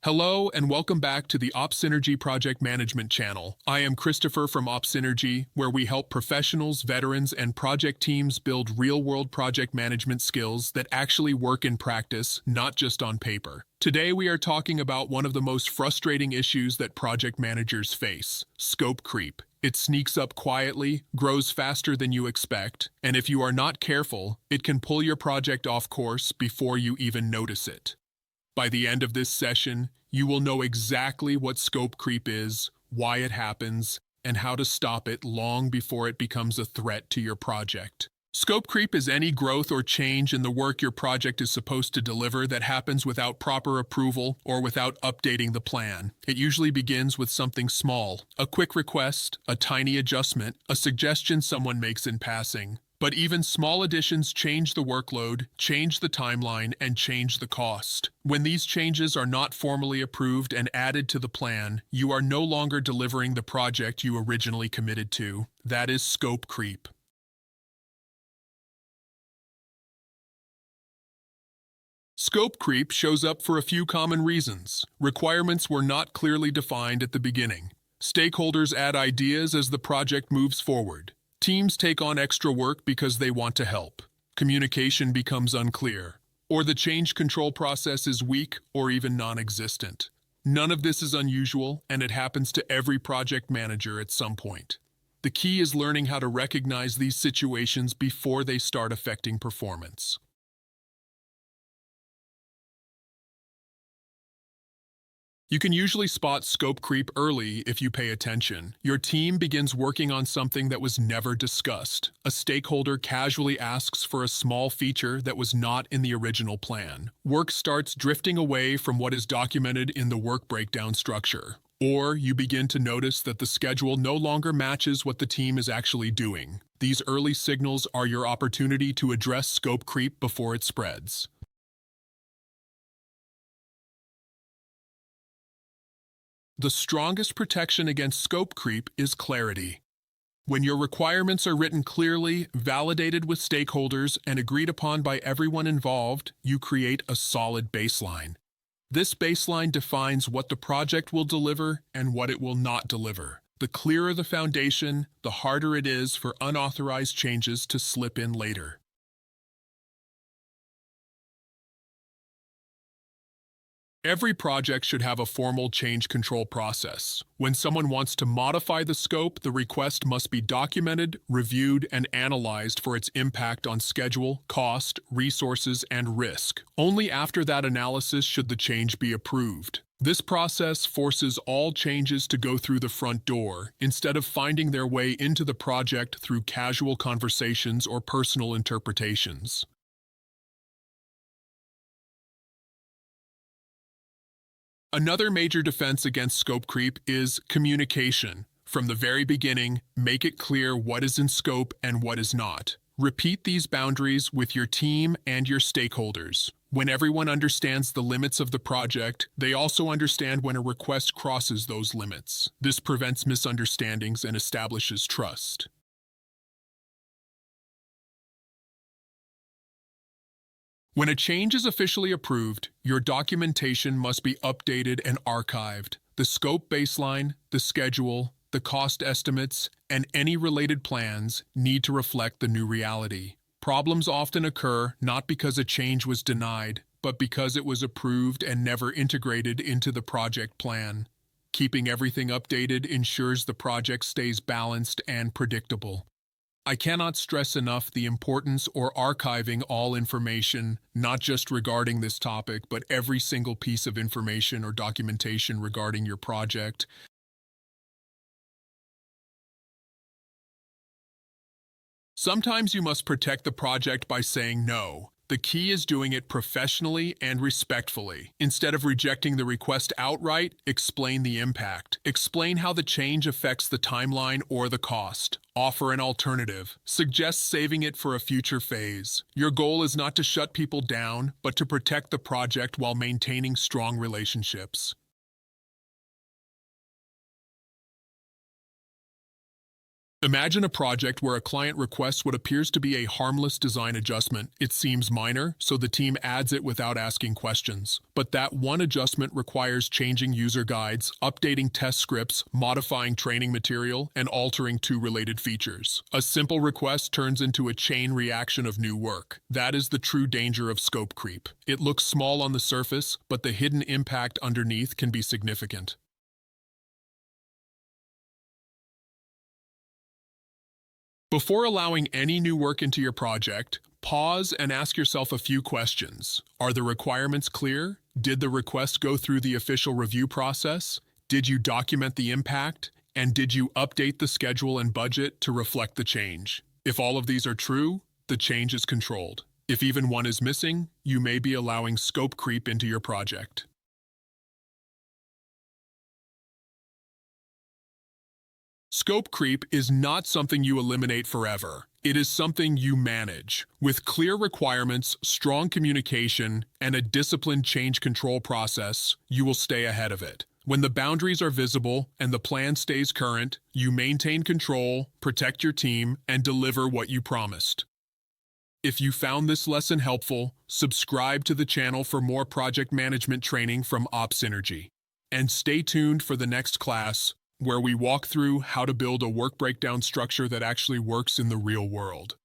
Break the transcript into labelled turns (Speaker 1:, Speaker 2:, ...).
Speaker 1: Hello and welcome back to the OpSynergy Project Management channel. I am Christopher from OpSynergy, where we help professionals, veterans, and project teams build real-world project management skills that actually work in practice, not just on paper. Today we are talking about one of the most frustrating issues that project managers face: scope creep. It sneaks up quietly, grows faster than you expect, and if you are not careful, it can pull your project off course before you even notice it. By the end of this session, you will know exactly what scope creep is, why it happens, and how to stop it long before it becomes a threat to your project. Scope creep is any growth or change in the work your project is supposed to deliver that happens without proper approval or without updating the plan. It usually begins with something small: a quick request, a tiny adjustment, a suggestion someone makes in passing. But even small additions change the workload, change the timeline, and change the cost. When these changes are not formally approved and added to the plan, you are no longer delivering the project you originally committed to. That is scope creep. Scope creep shows up for a few common reasons. Requirements were not clearly defined at the beginning. Stakeholders add ideas as the project moves forward. Teams take on extra work because they want to help. Communication becomes unclear, or the change control process is weak or even non-existent. None of this is unusual, and it happens to every project manager at some point. The key is learning how to recognize these situations before they start affecting performance. You can usually spot scope creep early if you pay attention. Your team begins working on something that was never discussed. A stakeholder casually asks for a small feature that was not in the original plan. Work starts drifting away from what is documented in the work breakdown structure. Or you begin to notice that the schedule no longer matches what the team is actually doing. These early signals are your opportunity to address scope creep before it spreads. The strongest protection against scope creep is clarity. When your requirements are written clearly, validated with stakeholders, and agreed upon by everyone involved, you create a solid baseline. This baseline defines what the project will deliver and what it will not deliver. The clearer the foundation, the harder it is for unauthorized changes to slip in later. Every project should have a formal change control process. When someone wants to modify the scope, the request must be documented, reviewed, and analyzed for its impact on schedule, cost, resources, and risk. Only after that analysis should the change be approved. This process forces all changes to go through the front door, instead of finding their way into the project through casual conversations or personal interpretations. Another major defense against scope creep is communication. From the very beginning, make it clear what is in scope and what is not. Repeat these boundaries with your team and your stakeholders. When everyone understands the limits of the project, they also understand when a request crosses those limits. This prevents misunderstandings and establishes trust. When a change is officially approved, your documentation must be updated and archived. The scope baseline, the schedule, the cost estimates, and any related plans need to reflect the new reality. Problems often occur not because a change was denied, but because it was approved and never integrated into the project plan. Keeping everything updated ensures the project stays balanced and predictable. I cannot stress enough the importance of archiving all information, not just regarding this topic, but every single piece of information or documentation regarding your project. Sometimes you must protect the project by saying no. The key is doing it professionally and respectfully. Instead of rejecting the request outright, explain the impact. Explain how the change affects the timeline or the cost. Offer an alternative. Suggest saving it for a future phase. Your goal is not to shut people down, but to protect the project while maintaining strong relationships. Imagine a project where a client requests what appears to be a harmless design adjustment. It seems minor, so the team adds it without asking questions. But that one adjustment requires changing user guides, updating test scripts, modifying training material, and altering two related features. A simple request turns into a chain reaction of new work. That is the true danger of scope creep. It looks small on the surface, but the hidden impact underneath can be significant. Before allowing any new work into your project, pause and ask yourself a few questions. Are the requirements clear? Did the request go through the official review process? Did you document the impact? And did you update the schedule and budget to reflect the change? If all of these are true, the change is controlled. If even one is missing, you may be allowing scope creep into your project. Scope creep is not something you eliminate forever. It is something you manage. With clear requirements, strong communication, and a disciplined change control process, you will stay ahead of it. When the boundaries are visible and the plan stays current, you maintain control, protect your team, and deliver what you promised. If you found this lesson helpful, subscribe to the channel for more project management training from OpsSynergy. And stay tuned for the next class, where we walk through how to build a work breakdown structure that actually works in the real world.